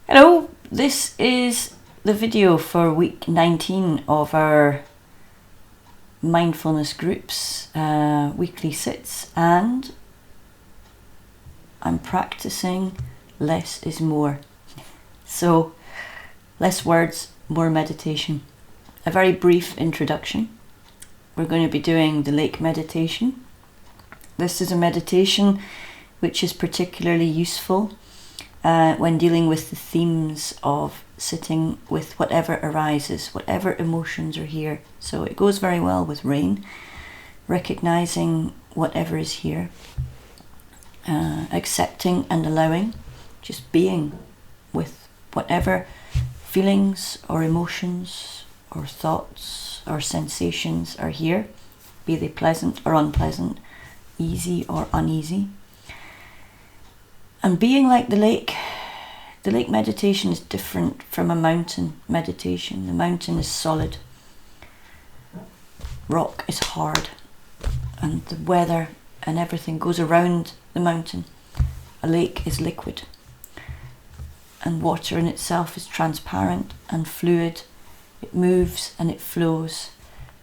Hello, this is the video for week 19 of our mindfulness groups, weekly sits, and I'm practicing less is more. So less words, more meditation. A very brief introduction. We're going to be doing the lake meditation. This is a meditation which is particularly useful when dealing with the themes of sitting with whatever arises, whatever emotions are here. So it goes very well with rain, recognizing whatever is here, accepting and allowing, just being with whatever feelings or emotions or thoughts or sensations are here, be they pleasant or unpleasant, easy or uneasy. And being like the lake meditation is different from a mountain meditation. The mountain is solid, rock is hard, and the weather and everything goes around the mountain. A lake is liquid, and water in itself is transparent and fluid. It moves and it flows,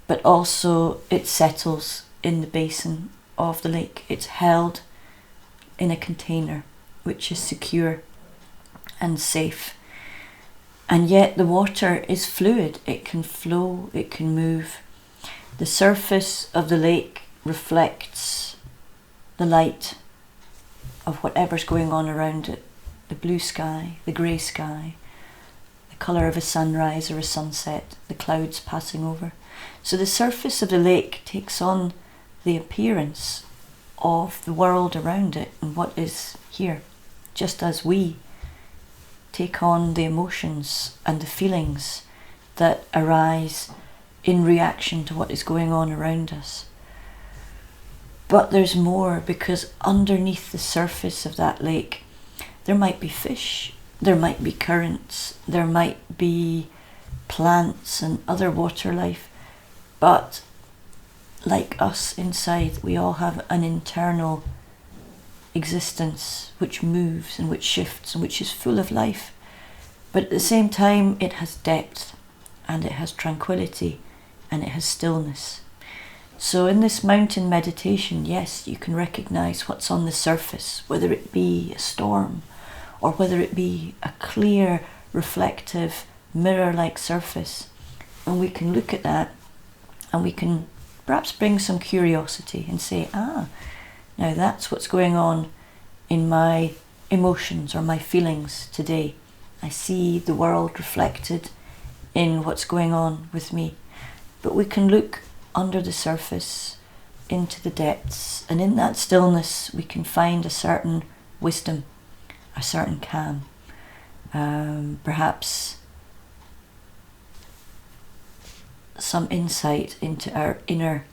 but also it settles in the basin of the lake. It's held in a container which is secure and safe. And yet the water is fluid. It can flow, it can move. The surface of the lake reflects the light of whatever's going on around it. The blue sky, the grey sky, the colour of a sunrise or a sunset, the clouds passing over. So the surface of the lake takes on the appearance of the world around it and what is here, just as we take on the emotions and the feelings that arise in reaction to what is going on around us. But there's more, because underneath the surface of that lake there might be fish, there might be currents, there might be plants and other water life, but like us inside, we all have an internal existence which moves and which shifts and which is full of life. But at the same time, it has depth and it has tranquility and it has stillness. So in this mountain meditation, yes, you can recognize what's on the surface, whether it be a storm or whether it be a clear, reflective, mirror-like surface. And we can look at that and we can perhaps bring some curiosity and say, now that's what's going on in my emotions or my feelings today. I see the world reflected in what's going on with me. But we can look under the surface, into the depths, and in that stillness we can find a certain wisdom, a certain calm, perhaps some insight into our inner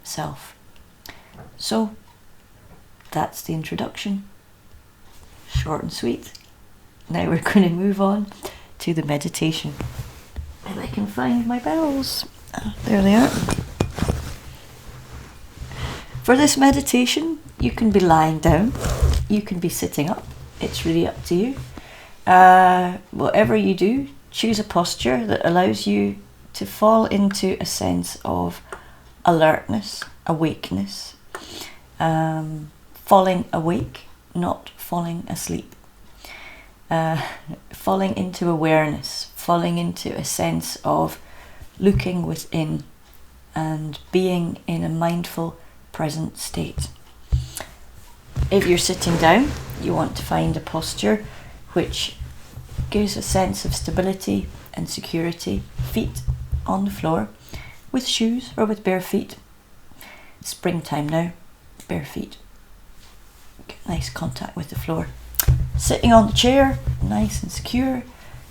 self. So that's the introduction, short and sweet. Now we're going to move on to the meditation. If I can find my bells. There they are. For this meditation, you can be lying down, you can be sitting up. It's really up to you. Whatever you do, choose a posture that allows you to fall into a sense of alertness, awakeness, falling awake, not falling asleep, falling into awareness, falling into a sense of looking within and being in a mindful, present state. If you're sitting down, you want to find a posture which gives a sense of stability and security, feet on the floor, with shoes or with bare feet. Springtime now, bare feet. Get nice contact with the floor. Sitting on the chair, nice and secure,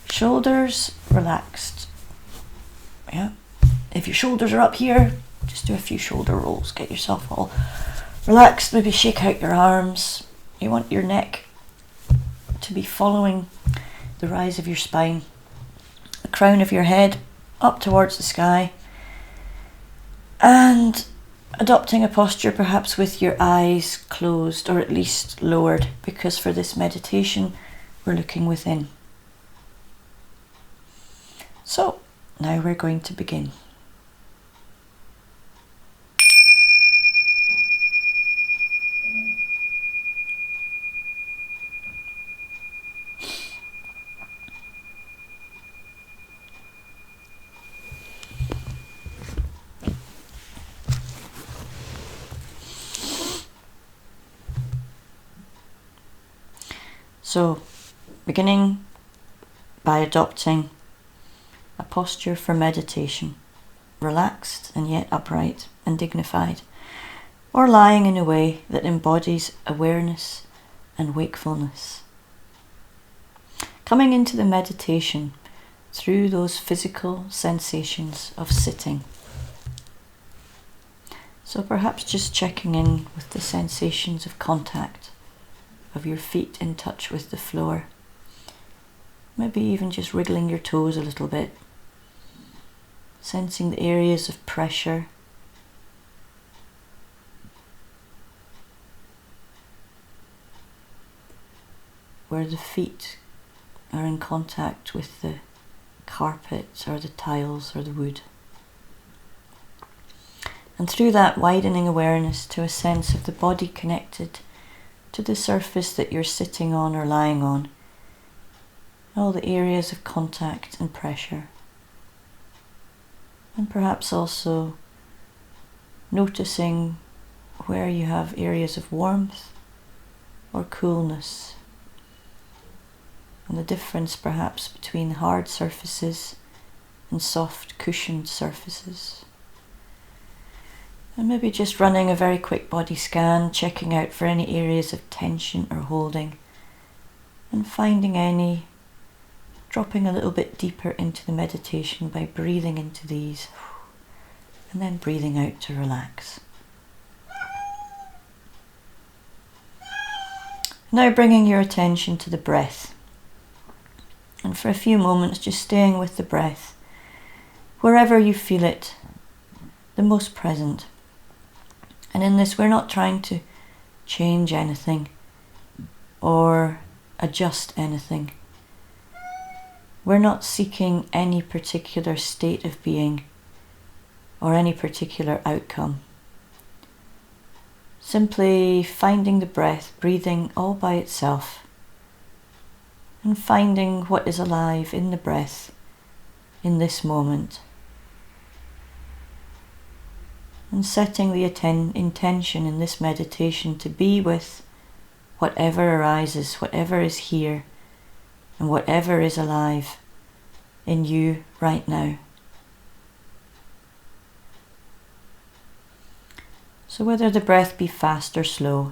shoulders relaxed. Yeah. If your shoulders are up here, just do a few shoulder rolls, get yourself all relaxed, maybe shake out your arms. You want your neck to be following the rise of your spine, the crown of your head up towards the sky, and adopting a posture perhaps with your eyes closed or at least lowered, because for this meditation we're looking within. So, now we're going to begin. So, beginning by adopting a posture for meditation, relaxed and yet upright and dignified, or lying in a way that embodies awareness and wakefulness. Coming into the meditation through those physical sensations of sitting. So perhaps just checking in with the sensations of contact, of your feet in touch with the floor. Maybe even just wriggling your toes a little bit. Sensing the areas of pressure. Where the feet are in contact with the carpet or the tiles or the wood. And through that widening awareness to a sense of the body connected to the surface that you're sitting on or lying on. All the areas of contact and pressure. And perhaps also noticing where you have areas of warmth or coolness. And the difference perhaps between hard surfaces and soft cushioned surfaces. And maybe just running a very quick body scan, checking out for any areas of tension or holding, and finding any, dropping a little bit deeper into the meditation by breathing into these, and then breathing out to relax. Now bringing your attention to the breath. And for a few moments just staying with the breath, wherever you feel it, the most present. And in this, we're not trying to change anything or adjust anything. We're not seeking any particular state of being or any particular outcome. Simply finding the breath, breathing all by itself, and finding what is alive in the breath in this moment. And setting the intention in this meditation to be with whatever arises, whatever is here, and whatever is alive in you right now. So whether the breath be fast or slow,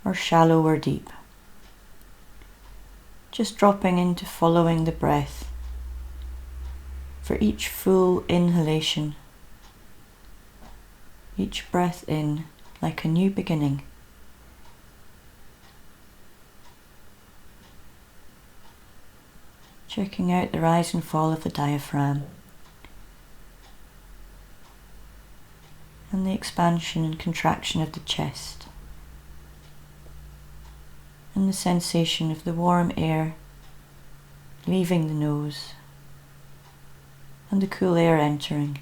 or shallow or deep, just dropping into following the breath for each full inhalation. Each breath in like a new beginning. Checking out the rise and fall of the diaphragm. And the expansion and contraction of the chest. And the sensation of the warm air leaving the nose. And the cool air entering.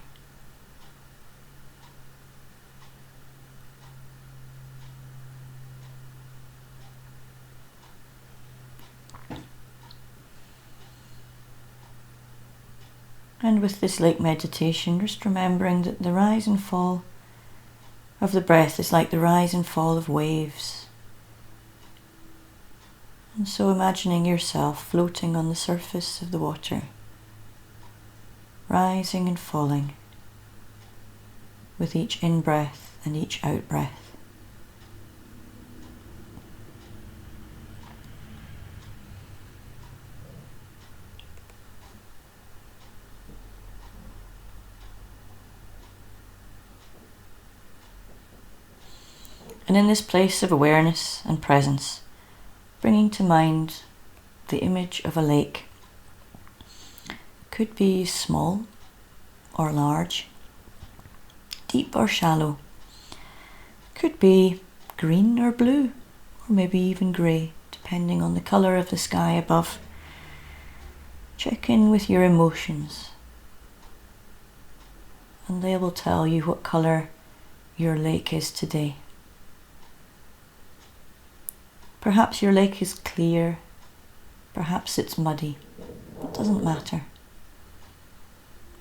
And with this lake meditation, just remembering that the rise and fall of the breath is like the rise and fall of waves. And so imagining yourself floating on the surface of the water, rising and falling with each in-breath and each out-breath. And in this place of awareness and presence, bringing to mind the image of a lake. Could be small or large, deep or shallow. Could be green or blue, or maybe even grey, depending on the colour of the sky above. Check in with your emotions, and they will tell you what colour your lake is today. Perhaps your lake is clear, perhaps it's muddy. It doesn't matter.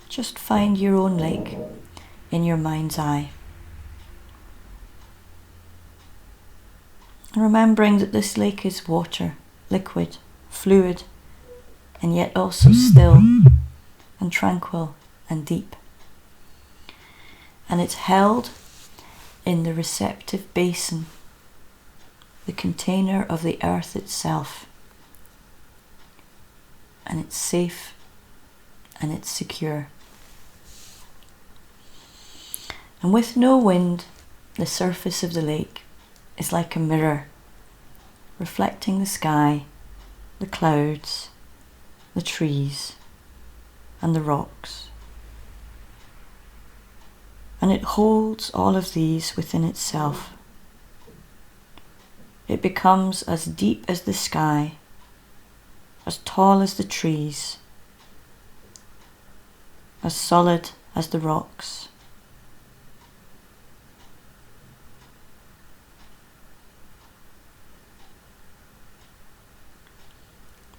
Just find your own lake in your mind's eye. Remembering that this lake is water, liquid, fluid, and yet also still and tranquil and deep. And it's held in the receptive basin, the container of the earth itself. And it's safe and it's secure. And with no wind, the surface of the lake is like a mirror, reflecting the sky, the clouds, the trees, and the rocks. And it holds all of these within itself. It becomes as deep as the sky, as tall as the trees, as solid as the rocks.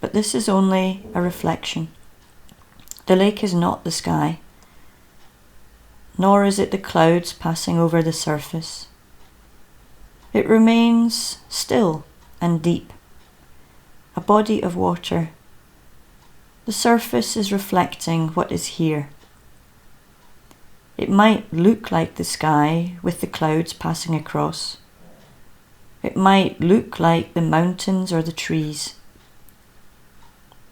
But this is only a reflection. The lake is not the sky, nor is it the clouds passing over the surface. It remains still and deep, a body of water. The surface is reflecting what is here. It might look like the sky with the clouds passing across. It might look like the mountains or the trees.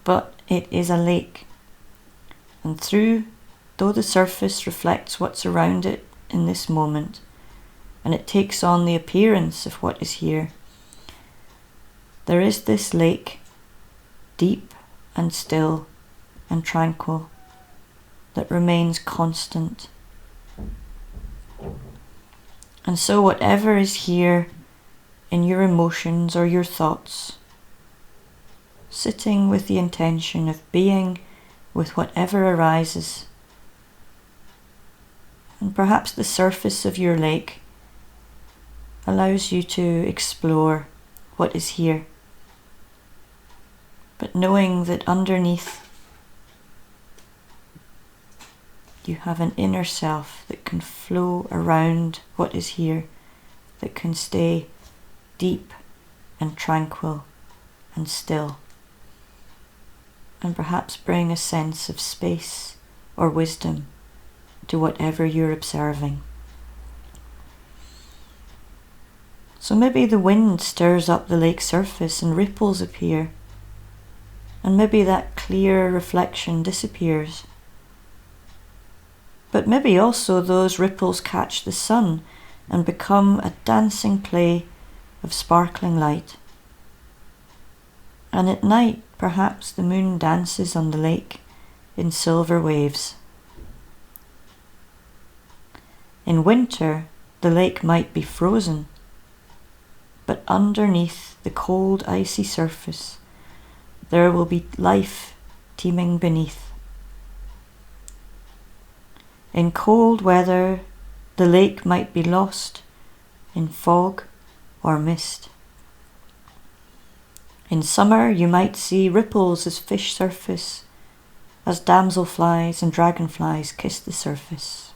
But it is a lake, and though the surface reflects what's around it in this moment, and it takes on the appearance of what is here, there is this lake, deep and still and tranquil, that remains constant. And so whatever is here in your emotions or your thoughts, sitting with the intention of being with whatever arises. And perhaps the surface of your lake allows you to explore what is here. But knowing that underneath you have an inner self that can flow around what is here, that can stay deep and tranquil and still, and perhaps bring a sense of space or wisdom to whatever you're observing. So maybe the wind stirs up the lake surface and ripples appear, and maybe that clear reflection disappears. But maybe also those ripples catch the sun and become a dancing play of sparkling light. And at night, perhaps the moon dances on the lake in silver waves. In winter, the lake might be frozen, but underneath the cold, icy surface, there will be life teeming beneath. In cold weather, the lake might be lost in fog or mist. In summer, you might see ripples as fish surface, as damselflies and dragonflies kiss the surface.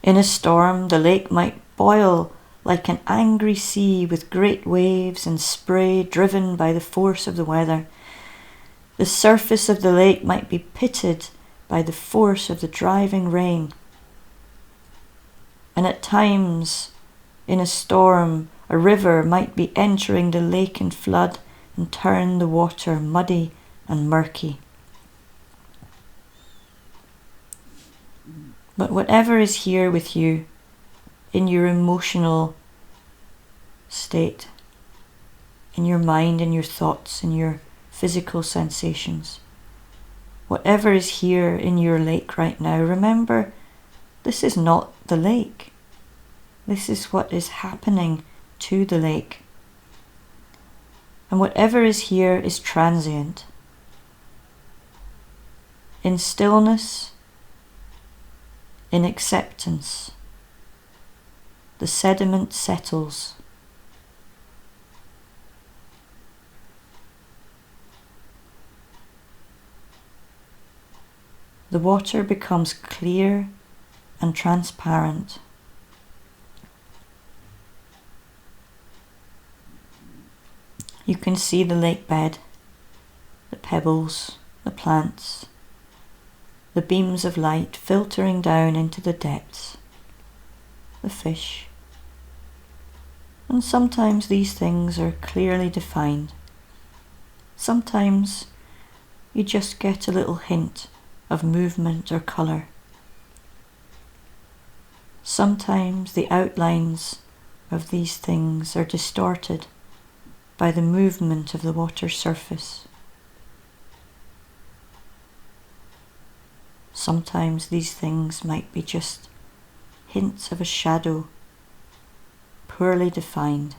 In a storm, the lake might boil like an angry sea with great waves and spray driven by the force of the weather. The surface of the lake might be pitted by the force of the driving rain. And at times, in a storm, a river might be entering the lake in flood and turn the water muddy and murky. But whatever is here with you, in your emotional state, in your mind, in your thoughts, in your physical sensations, Whatever is here in your lake right now, remember, this is not the lake. This is what is happening to the lake. And whatever is here is transient. In stillness, in acceptance, the sediment settles. The water becomes clear and transparent. You can see the lake bed, the pebbles, the plants, the beams of light filtering down into the depths, the fish. And sometimes these things are clearly defined. Sometimes you just get a little hint of movement or colour. Sometimes the outlines of these things are distorted by the movement of the water surface. Sometimes these things might be just hints of a shadow, poorly defined.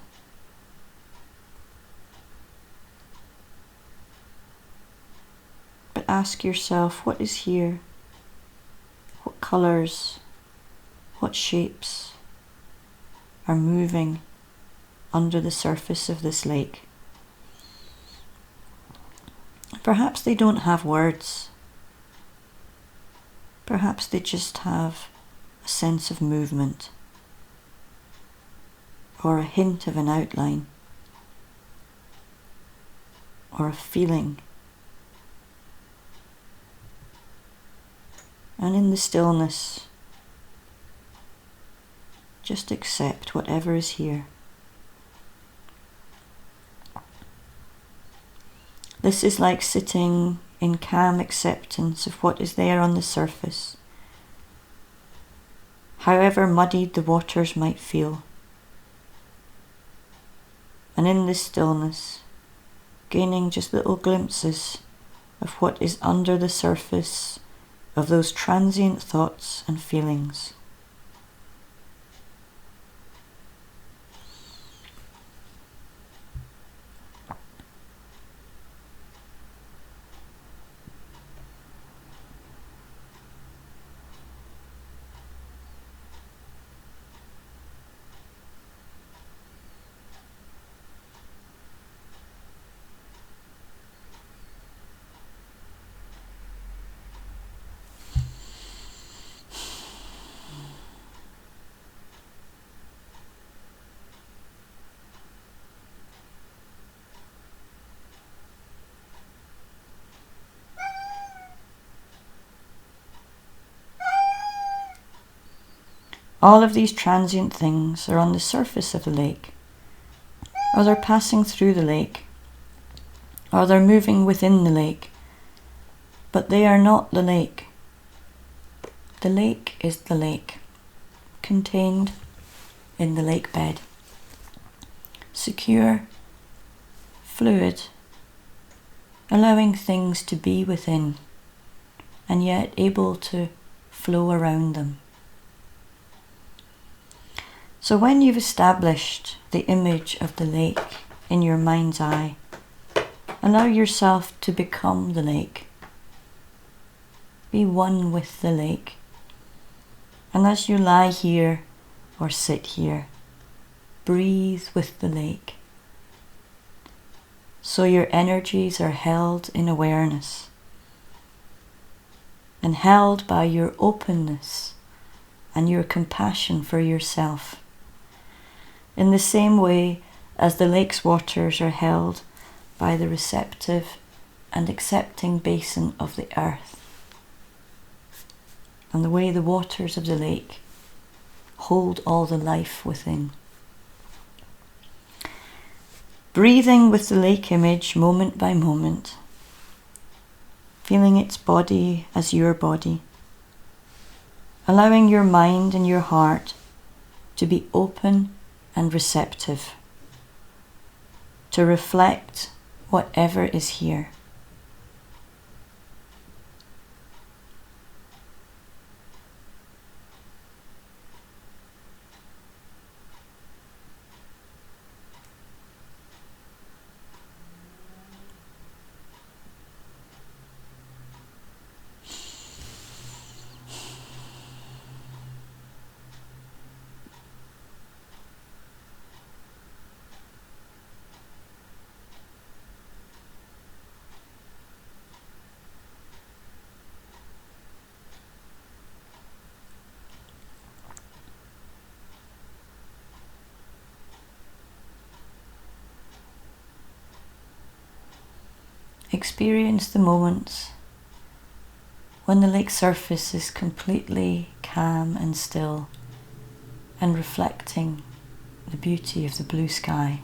But ask yourself, what is here? What colours, what shapes are moving under the surface of this lake? Perhaps they don't have words. Perhaps they just have a sense of movement or a hint of an outline or a feeling. And in the stillness, just accept whatever is here. This is like sitting in calm acceptance of what is there on the surface, however muddied the waters might feel. And in this stillness, gaining just little glimpses of what is under the surface of those transient thoughts and feelings. All of these transient things are on the surface of the lake, or they're passing through the lake, or they're moving within the lake, but they are not the lake. The lake is the lake, contained in the lake bed, secure, fluid, allowing things to be within, and yet able to flow around them. So when you've established the image of the lake in your mind's eye, allow yourself to become the lake. Be one with the lake. And as you lie here or sit here, breathe with the lake. So your energies are held in awareness and held by your openness and your compassion for yourself, in the same way as the lake's waters are held by the receptive and accepting basin of the earth, and the way the waters of the lake hold all the life within. Breathing with the lake image moment by moment, feeling its body as your body, allowing your mind and your heart to be open and receptive, to reflect whatever is here. experience the moments when the lake surface is completely calm and still and reflecting the beauty of the blue sky.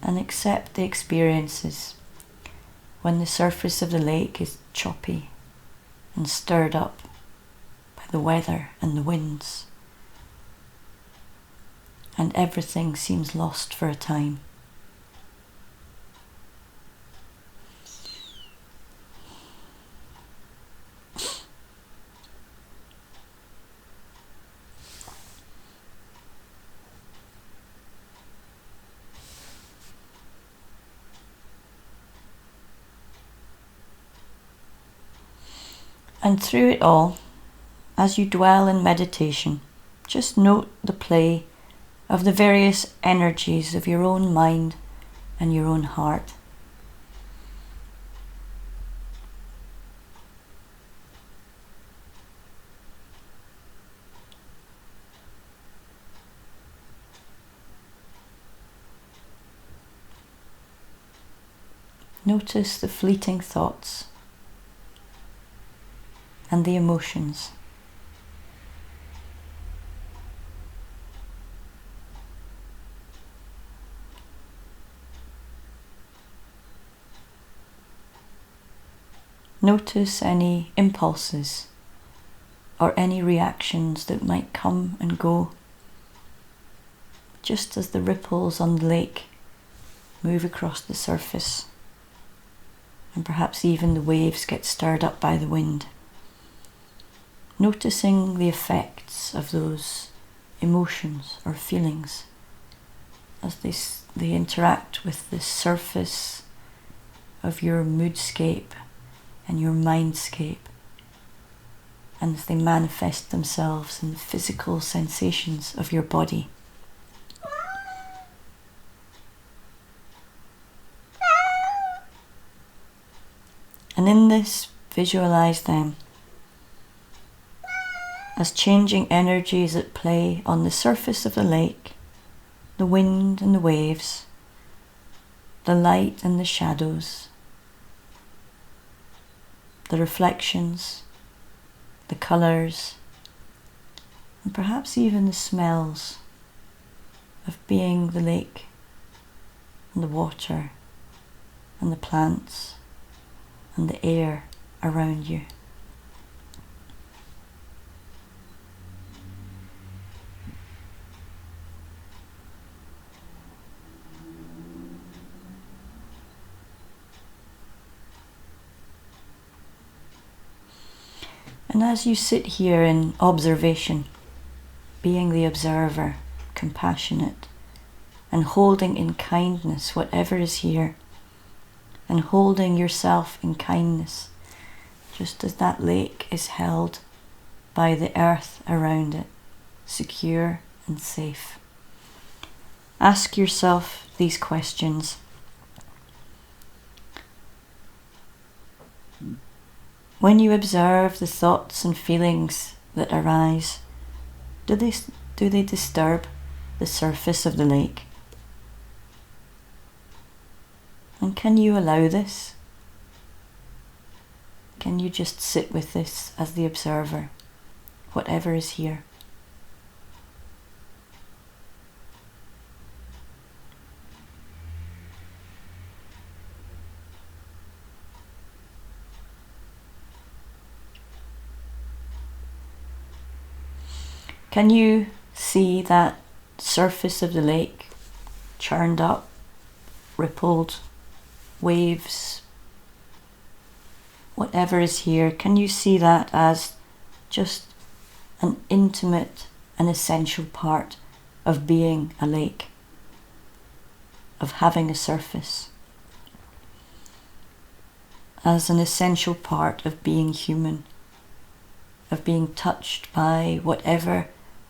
And accept the experiences when the surface of the lake is choppy and stirred up by the weather and the winds, and everything seems lost for a time. And through it all, as you dwell in meditation, just note the play of the various energies of your own mind and your own heart. Notice the fleeting thoughts and the emotions. Notice any impulses or any reactions that might come and go, just as the ripples on the lake move across the surface, and perhaps even the waves get stirred up by the wind. Noticing the effects of those emotions or feelings as they interact with the surface of your moodscape and your mindscape, and as they manifest themselves in the physical sensations of your body. And in this, visualize them as changing energies at play on the surface of the lake, the wind and the waves, the light and the shadows, the reflections, the colours, and perhaps even the smells of being the lake and the water and the plants and the air around you. And as you sit here in observation, being the observer, compassionate, and holding in kindness whatever is here, and holding yourself in kindness, just as that lake is held by the earth around it, secure and safe. Ask yourself these questions. When you observe the thoughts and feelings that arise, do they disturb the surface of the lake? And can you allow this? Can you just sit with this as the observer, whatever is here? Can you see that surface of the lake churned up, rippled, waves, whatever is here? Can you see that as just an intimate and essential part of being a lake, of having a surface, as an essential part of being human, of being touched by whatever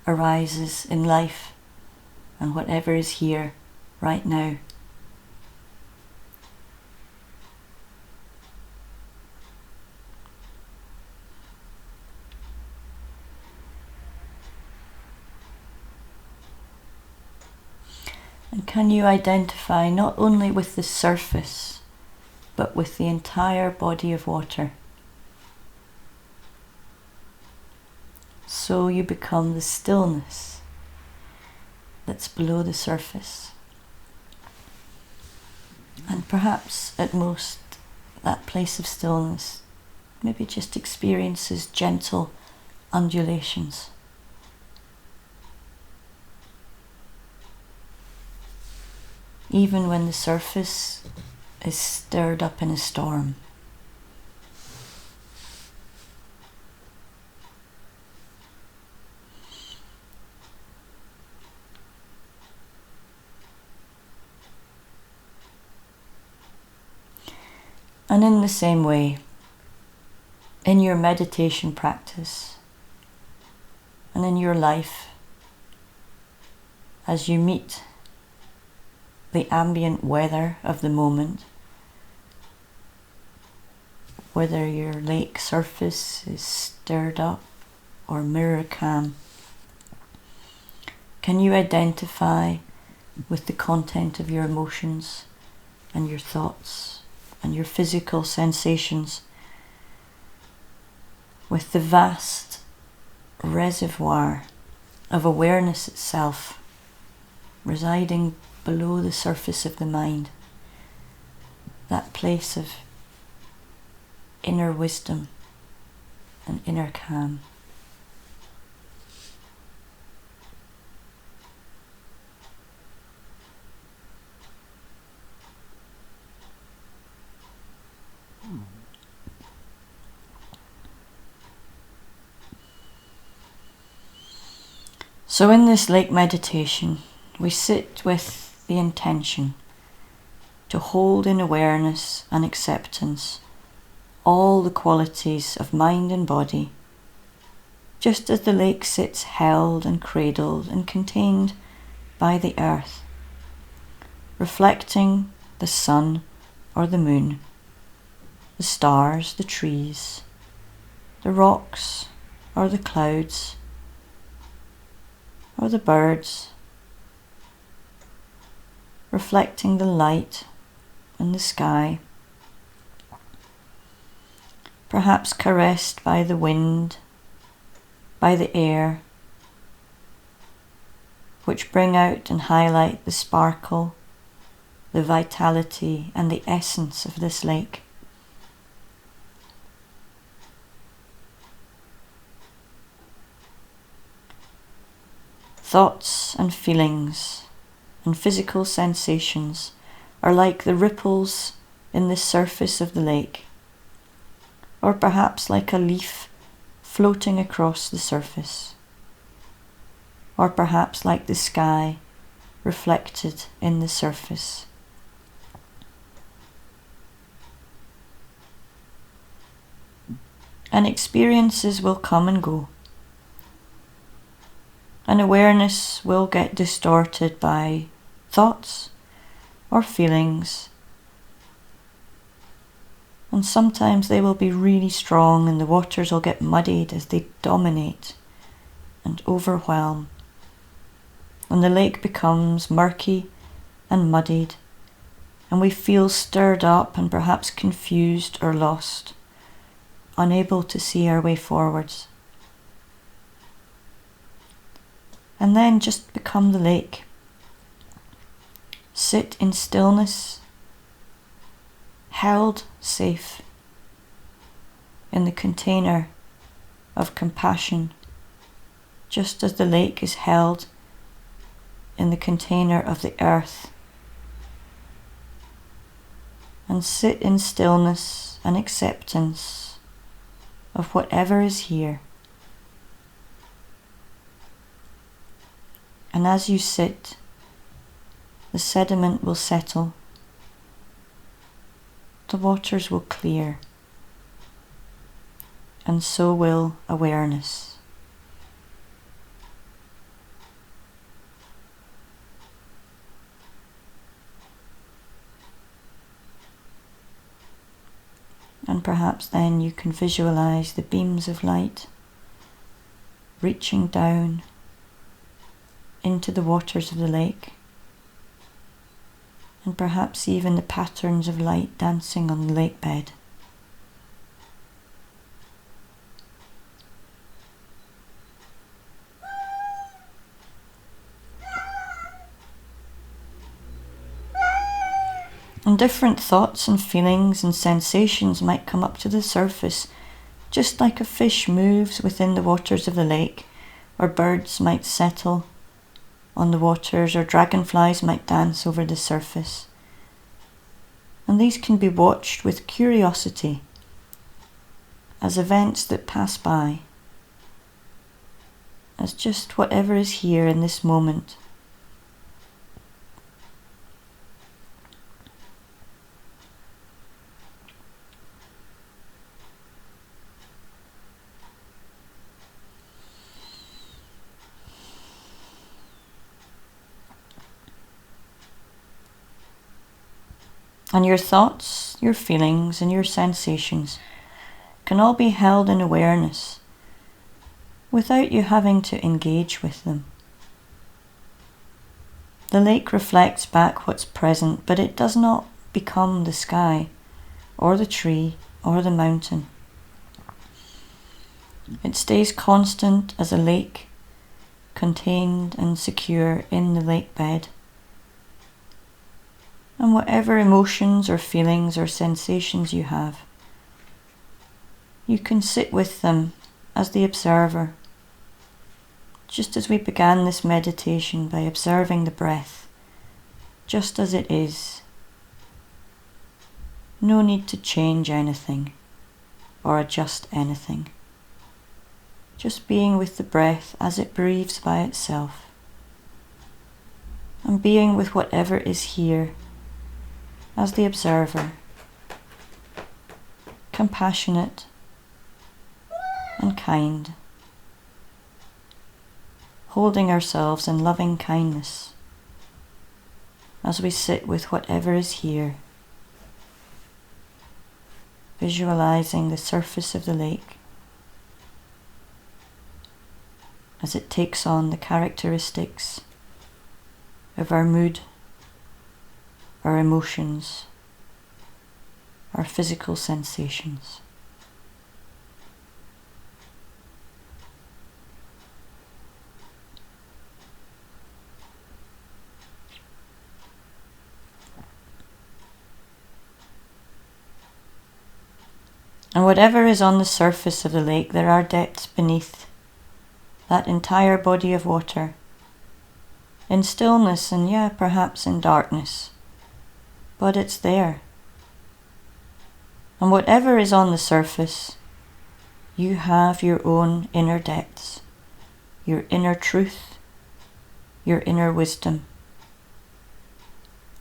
arises in life and whatever is here right now? And can you identify not only with the surface, but with the entire body of water? So you become the stillness that's below the surface. And perhaps at most that place of stillness maybe just experiences gentle undulations. Even when the surface is stirred up in a storm. And in the same way, in your meditation practice and in your life, as you meet the ambient weather of the moment, whether your lake surface is stirred up or mirror calm, can you identify with the content of your emotions and your thoughts and your physical sensations, with the vast reservoir of awareness itself residing below the surface of the mind, that place of inner wisdom and inner calm. So in this lake meditation, we sit with the intention to hold in awareness and acceptance all the qualities of mind and body, just as the lake sits held and cradled and contained by the earth, reflecting the sun or the moon, the stars, the trees, the rocks or the clouds, or the birds, reflecting the light and the sky, perhaps caressed by the wind, by the air, which bring out and highlight the sparkle, the vitality and the essence of this lake. Thoughts and feelings and physical sensations are like the ripples in the surface of the lake, or perhaps like a leaf floating across the surface, or perhaps like the sky reflected in the surface. And experiences will come and go. And awareness will get distorted by thoughts or feelings. And sometimes they will be really strong and the waters will get muddied as they dominate and overwhelm. And the lake becomes murky and muddied, and we feel stirred up and perhaps confused or lost, unable to see our way forwards. And then just become the lake. Sit in stillness, held safe in the container of compassion, just as the lake is held in the container of the earth. And sit in stillness and acceptance of whatever is here. And as you sit, the sediment will settle, the waters will clear, and so will awareness. And perhaps then you can visualize the beams of light reaching down into the waters of the lake, and perhaps even the patterns of light dancing on the lake bed. And different thoughts and feelings and sensations might come up to the surface, just like a fish moves within the waters of the lake, or birds might settle on the waters, or dragonflies might dance over the surface. And these can be watched with curiosity as events that pass by, as just whatever is here in this moment. And your thoughts, your feelings, and your sensations can all be held in awareness without you having to engage with them. The lake reflects back what's present, but it does not become the sky, or the tree, or the mountain. It stays constant as a lake, contained and secure in the lake bed. And whatever emotions or feelings or sensations you have, you can sit with them as the observer, just as we began this meditation by observing the breath, just as it is. No need to change anything or adjust anything. Just being with the breath as it breathes by itself, and being with whatever is here as the observer, compassionate and kind, holding ourselves in loving kindness as we sit with whatever is here, visualizing the surface of the lake as it takes on the characteristics of our mood, our emotions, our physical sensations. And whatever is on the surface of the lake, there are depths beneath that entire body of water, in stillness and perhaps in darkness. But it's there. And whatever is on the surface, you have your own inner depths, your inner truth, your inner wisdom.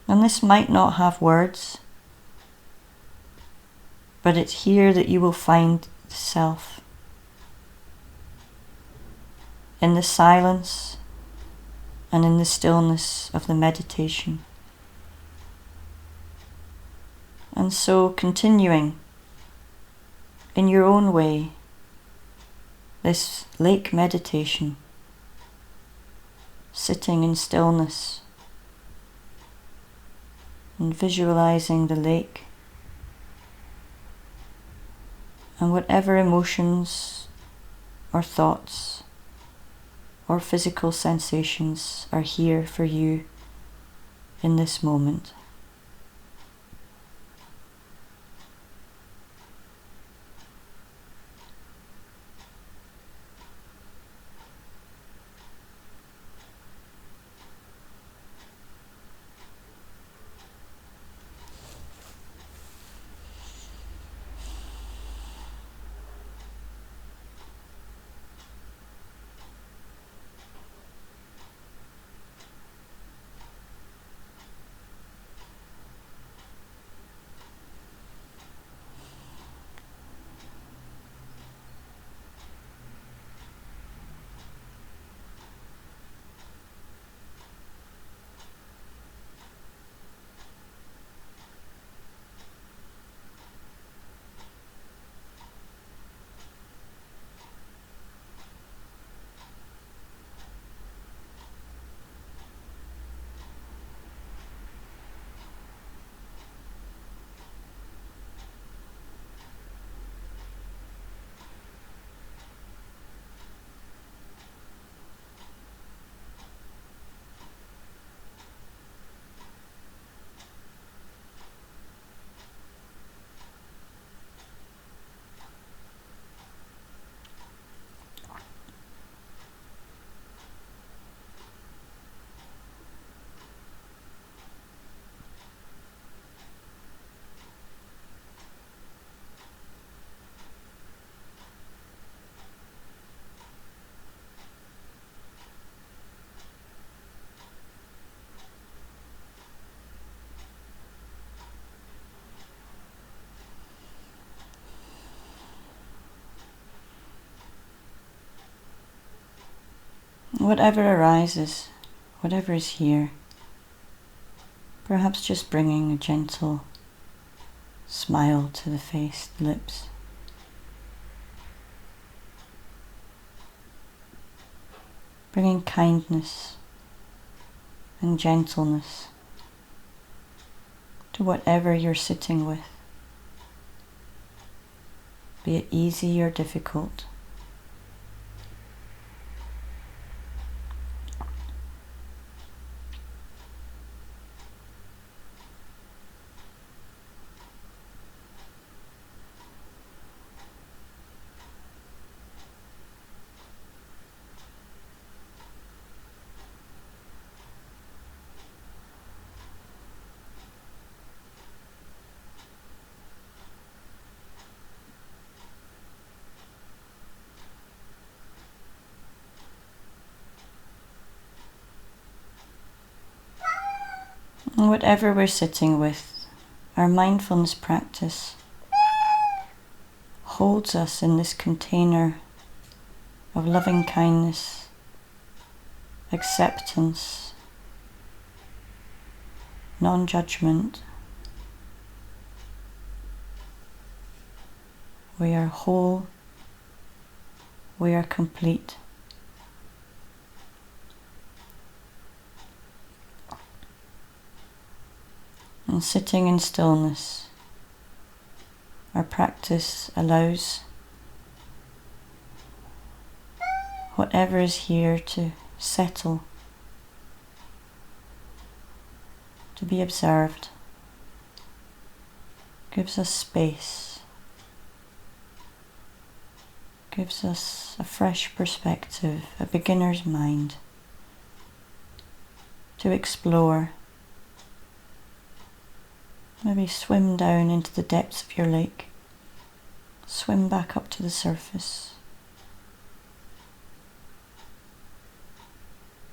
And this might not have words, but it's here that you will find the self. In the silence and in the stillness of the meditation. And so continuing in your own way this lake meditation, sitting in stillness and visualizing the lake and whatever emotions or thoughts or physical sensations are here for you in this moment. Whatever arises, whatever is here, perhaps just bringing a gentle smile to the face, the lips. Bringing kindness and gentleness to whatever you're sitting with, be it easy or difficult. And whatever we're sitting with, our mindfulness practice holds us in this container of loving kindness, acceptance, non-judgment. We are whole, we are complete. And sitting in stillness, our practice allows whatever is here to settle, to be observed, gives us space, gives us a fresh perspective, a beginner's mind to explore. Maybe swim down into the depths of your lake, swim back up to the surface.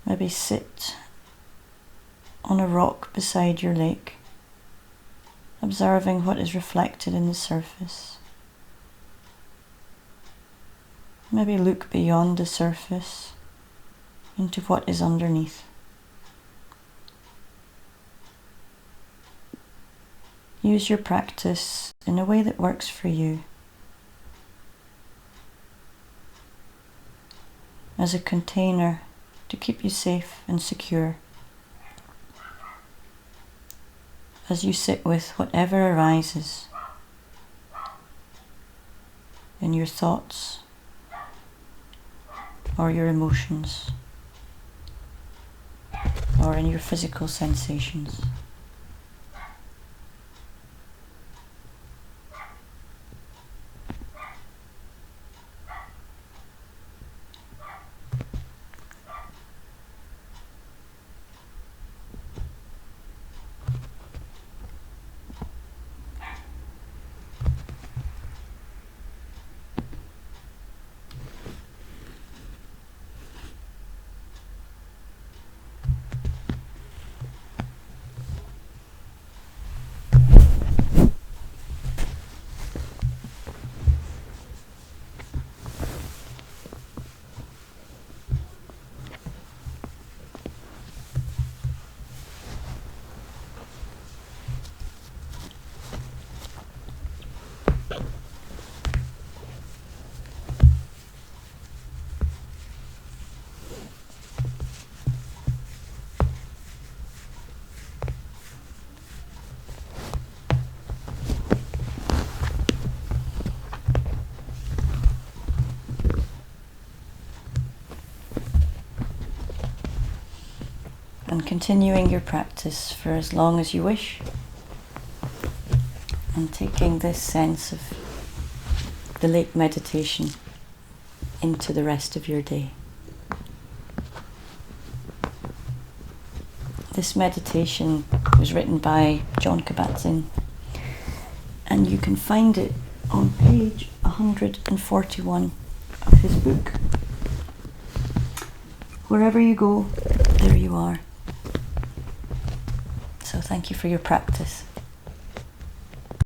Maybe sit on a rock beside your lake, observing what is reflected in the surface. Maybe look beyond the surface into what is underneath. Use your practice in a way that works for you, as a container to keep you safe and secure, as you sit with whatever arises in your thoughts or your emotions or in your physical sensations. And continuing your practice for as long as you wish, and taking this sense of the lake meditation into the rest of your day. This meditation was written by John Kabat-Zinn, and you can find it on page 141 of his book. Wherever you go, there you are. So thank you for your practice.